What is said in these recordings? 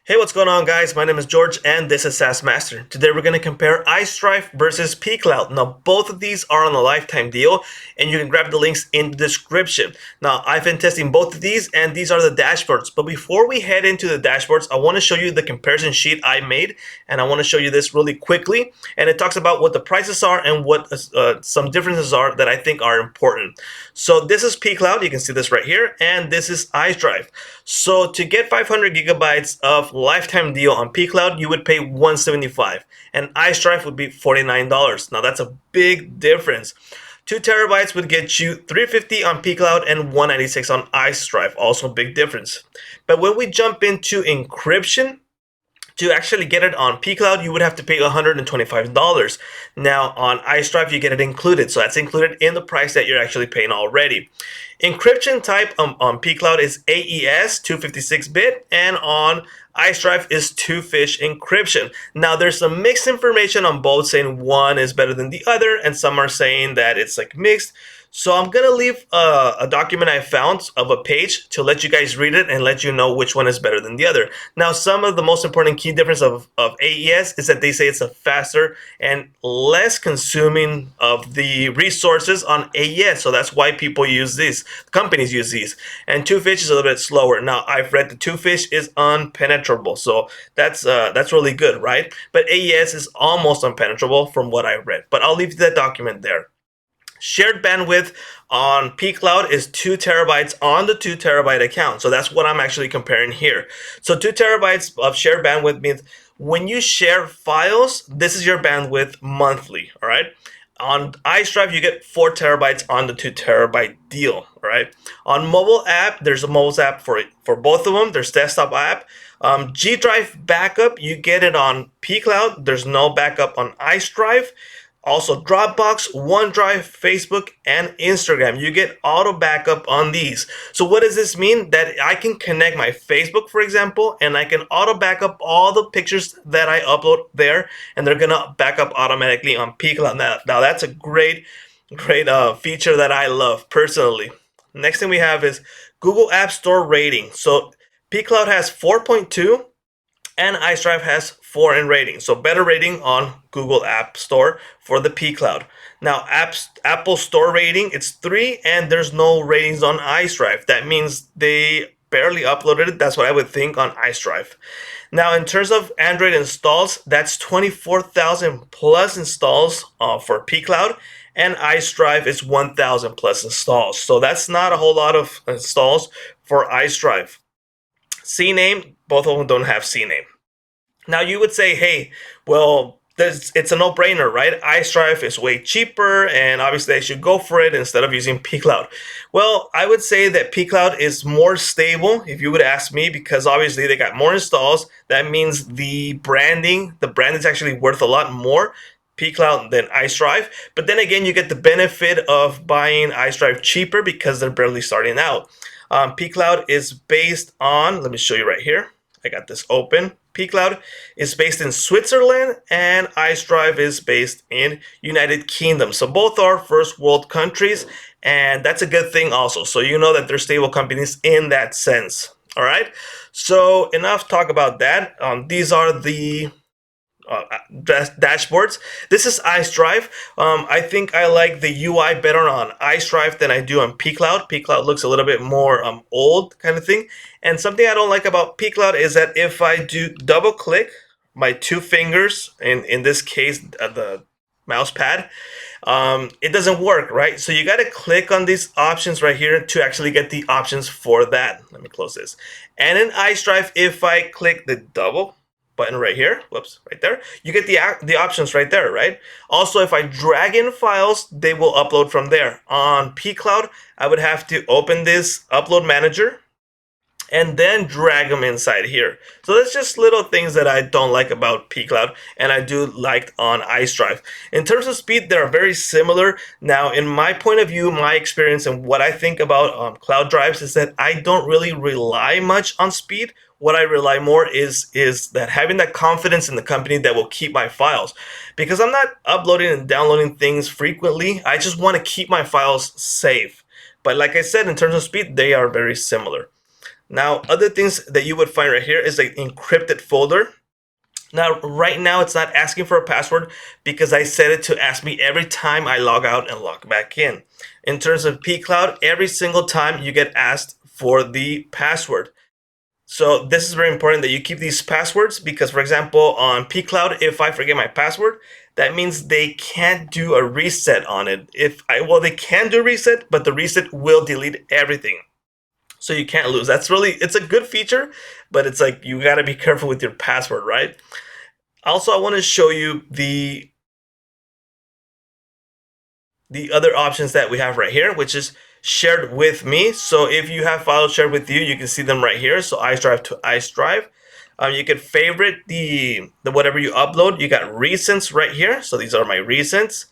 Hey, what's going on, guys? My name is George, and this is SaaS Master. Today, we're going to compare IceDrive versus Pcloud. Now, both of these are on a lifetime deal, and you can grab the links in the description. Now, I've been testing both of these, and these are the dashboards. But before we head into the dashboards, I want to show you the comparison sheet I made, and I want to show you this really quickly. And it talks about what the prices are and what some differences are that I think are important. So this is Pcloud. You can see this right here, and this is IceDrive. So to get 500 gigabytes of lifetime deal on Pcloud, you would pay $175, and IceDrive would be $49. Now that's a big difference. 2 terabytes would get you $350 on Pcloud and $196 on IceDrive. Also a big difference. But when we jump into encryption, to actually get it on Pcloud, you would have to pay $125. Now on IceDrive, you get it included. So that's included in the price that you're actually paying already. Encryption type on Pcloud is AES 256-bit, and on IceDrive is 2-fish encryption. Now there's some mixed information on both, saying one is better than the other, and some are saying that it's like mixed. So I'm gonna leave a document I found of a page to let you guys read it and let you know which one is better than the other. Now, some of the most important key difference of AES is that they say it's a faster and less consuming of the resources on AES. So that's why people use these, companies use these. And 2-fish is a little bit slower. Now, I've read the 2-fish is unpenetrable. So that's really good, right? But AES is almost unpenetrable from what I read. But I'll leave that document there. Shared bandwidth on Pcloud is 2 terabytes on the 2 terabyte account. So that's what I'm actually comparing here. So 2 terabytes of shared bandwidth means when you share files, this is your bandwidth monthly, all right? On IceDrive, you get 4 terabytes on the 2 terabyte deal, all right? On mobile app, there's a mobile app for both of them. There's desktop app. G Drive backup, you get it on Pcloud. There's no backup on IceDrive. Also, Dropbox, OneDrive, Facebook, and Instagram. You get auto backup on these. So what does this mean? That I can connect my Facebook, for example, and I can auto backup all the pictures that I upload there, and they're gonna back up automatically on Pcloud. Now that's a great feature that I love personally. Next thing we have is Google App Store rating. So Pcloud has 4.2. and IceDrive has 4 in rating. So better rating on Google App Store for the Pcloud. Now Apple Store rating, it's 3, and there's no ratings on IceDrive. That means they barely uploaded it. That's what I would think on IceDrive. Now in terms of Android installs, that's 24,000 plus installs for Pcloud, and IceDrive is 1,000 plus installs. So that's not a whole lot of installs for IceDrive. CNAME, both of them don't have CNAME. Now you would say, hey, well, it's a no-brainer, right? IceDrive is way cheaper, and obviously I should go for it instead of using Pcloud. Well, I would say that Pcloud is more stable, if you would ask me, because obviously they got more installs. That means the brand is actually worth a lot more Pcloud than IceDrive. But then again, you get the benefit of buying IceDrive cheaper because they're barely starting out. Pcloud is based on, let me show you right here. I got this open. Pcloud is based in Switzerland, and IceDrive is based in United Kingdom. So both are first world countries, and that's a good thing also. So you know that they're stable companies in that sense. All right. So enough talk about that. These are the dashboards. This is IceDrive. I think I like the UI better on IceDrive than I do on Pcloud. Pcloud looks a little bit more old kind of thing. And something I don't like about Pcloud is that if I do double click my 2 fingers, in this case the mouse pad, it doesn't work, right? So you got to click on these options right here to actually get the options for that. Let me close this. And in IceDrive, if I click the double button right here, whoops, right there, you get the options right there, right? Also, if I drag in files, they will upload from there. On Pcloud, I would have to open this upload manager and then drag them inside here. So that's just little things that I don't like about Pcloud, and I do like on IceDrive. In terms of speed, they are very similar. Now, in my point of view, my experience, and what I think about cloud drives is that I don't really rely much on speed. What I rely more is that having that confidence in the company that will keep my files, because I'm not uploading and downloading things frequently. I just want to keep my files safe. But like I said, in terms of speed, they are very similar. Now, other things that you would find right here is an encrypted folder. Now, right now, it's not asking for a password because I set it to ask me every time I log out and log back in. In terms of Pcloud, every single time you get asked for the password. So this is very important that you keep these passwords because, for example, on Pcloud, if I forget my password, that means they can't do a reset on it. Well, they can do a reset, but the reset will delete everything. So you can't lose. It's a good feature, but it's like you got to be careful with your password, right? Also, I want to show you the other options that we have right here, which is shared with me. So if you have files shared with you, you can see them right here. So IceDrive to IceDrive. You can favorite the whatever you upload. You got recents right here. So these are my recents.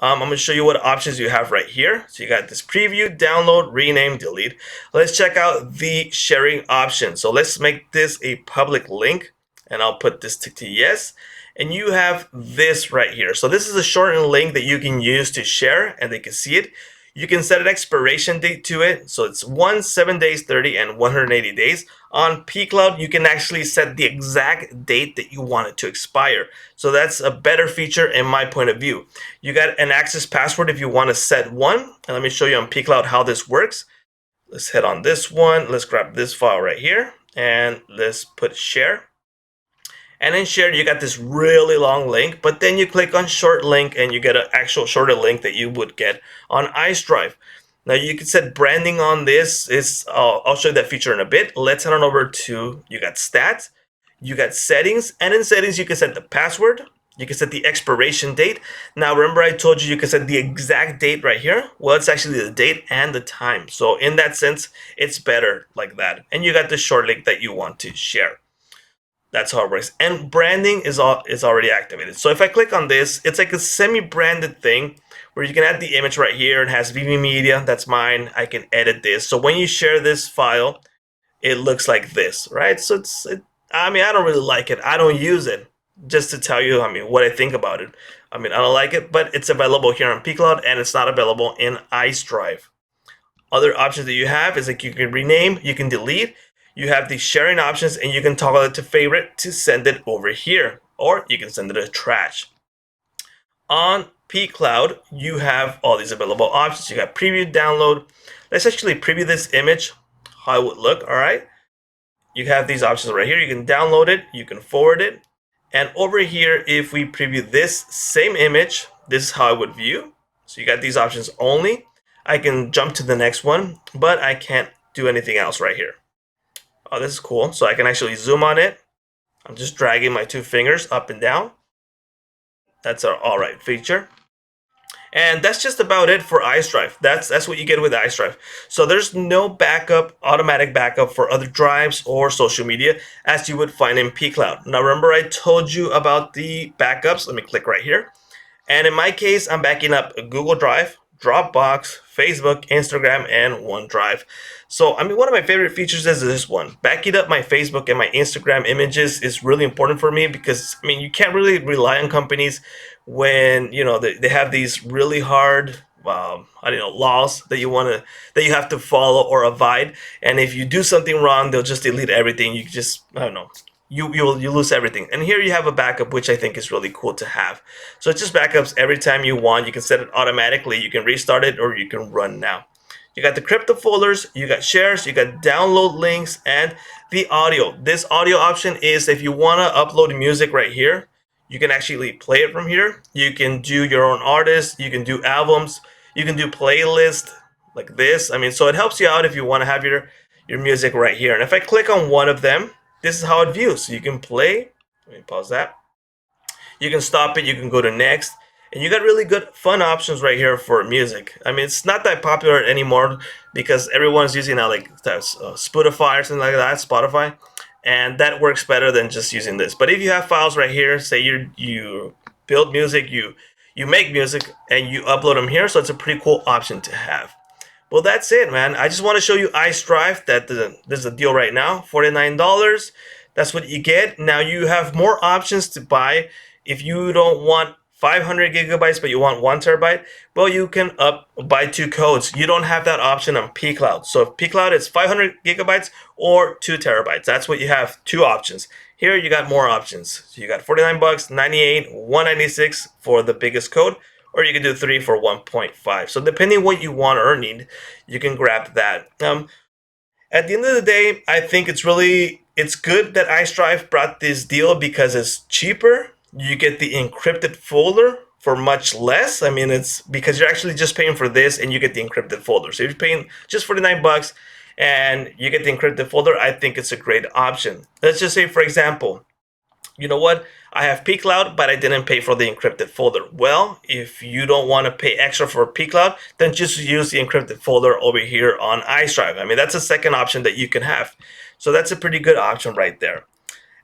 I'm going to show you what options you have right here. So you got this preview, download, rename, delete. Let's check out the sharing option. So let's make this a public link, and I'll put this to yes. And you have this right here. So this is a shortened link that you can use to share, and they can see it. You can set an expiration date to it. So it's 1, 7 days, 30, and 180 days. On Pcloud, you can actually set the exact date that you want it to expire. So that's a better feature in my point of view. You got an access password if you want to set one. And let me show you on Pcloud how this works. Let's hit on this one. Let's grab this file right here, and let's put share. And in share, you got this really long link, but then you click on short link and you get an actual shorter link that you would get on IceDrive. Now you can set branding on this. I'll show you that feature in a bit. Let's head on over to, you got stats, you got settings, and in settings you can set the password, you can set the expiration date. Now remember I told you can set the exact date right here. Well, it's actually the date and the time. So in that sense, it's better like that. And you got the short link that you want to share. That's how it works. And branding is already activated. So if I click on this, it's like a semi-branded thing where you can add the image right here. It has VV Media. That's mine. I can edit this. So when you share this file, it looks like this, right? So I don't really like it. I don't use it. Just to tell you, what I think about it. I don't like it, but it's available here on Pcloud and it's not available in IceDrive. Other options that you have is like you can rename, you can delete. You have the sharing options and you can toggle it to favorite to send it over here, or you can send it to trash. On Pcloud, you have all these available options. You got preview, download. Let's actually preview this image, how it would look, all right? You have these options right here. You can download it, you can forward it. And over here, if we preview this same image, this is how I would view. So you got these options only. I can jump to the next one, but I can't do anything else right here. Oh, this is cool. So I can actually zoom on it. I'm just dragging my 2 fingers up and down. That's our all right feature. And that's just about it for IceDrive. That's what you get with IceDrive. So there's no backup, automatic backup for other drives or social media as you would find in Pcloud. Now remember I told you about the backups. Let me click right here. And in my case, I'm backing up Google Drive, Dropbox, Facebook, Instagram, and OneDrive. So, one of my favorite features is this one. Backing up my Facebook and my Instagram images is really important for me because, you can't really rely on companies when, they have these really hard, laws that you have to follow or abide. And if you do something wrong, they'll just delete everything. You just, you lose everything. And here you have a backup, which I think is really cool to have. So it just backups every time you want. You can set it automatically. You can restart it or you can run now. You got the crypto folders, you got shares, you got download links, and the audio. This audio option is if you want to upload music right here, you can actually play it from here. You can do your own artists, you can do albums, you can do playlists like this. So it helps you out if you want to have your music right here. And if I click on one of them, this is how it views. So you can play. Let me pause that. You can stop it. You can go to next. And you got really good fun options right here for music. It's not that popular anymore because everyone's using now like Spotify or something like that, Spotify. And that works better than just using this. But if you have files right here, say you build music, you make music, and you upload them here. So it's a pretty cool option to have. Well, that's it, man. I just want to show you IceDrive. There's a deal right now, $49. That's what you get. Now you have more options to buy if you don't want 500 gigabytes, but you want 1 terabyte, well, you can buy 2 codes. You don't have that option on Pcloud. So if Pcloud is 500 gigabytes or 2 terabytes, that's what you have, 2 options. Here you got more options. So you got 49 bucks, 98, 196 for the biggest code, or you can do 3 for 1.5. So depending what you want or need, you can grab that. At the end of the day, I think it's good that IceDrive brought this deal because it's cheaper. You get the encrypted folder for much less. I mean, it's because you're actually just paying for this and you get the encrypted folder. So if you're paying just 49 bucks and you get the encrypted folder, I think it's a great option. Let's just say, for example, you know what? I have Pcloud, but I didn't pay for the encrypted folder. Well, if you don't want to pay extra for Pcloud, then just use the encrypted folder over here on IceDrive. I mean, that's a second option that you can have. So that's a pretty good option right there.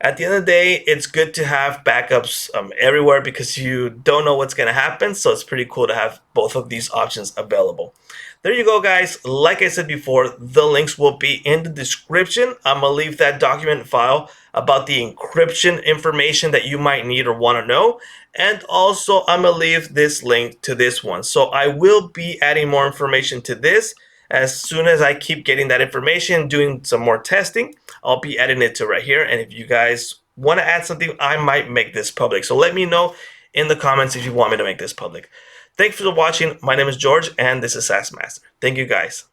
At the end of the day, it's good to have backups everywhere because you don't know what's going to happen. So it's pretty cool to have both of these options available. There you go, guys. Like I said before, the links will be in the description. I'm going to leave that document file about the encryption information that you might need or want to know. And also, I'm going to leave this link to this one. So I will be adding more information to this. As soon as I keep getting that information, doing some more testing, I'll be adding it to right here. And if you guys want to add something, I might make this public. So let me know in the comments if you want me to make this public. Thanks for watching. My name is George, and this is SaaS Master. Thank you, guys.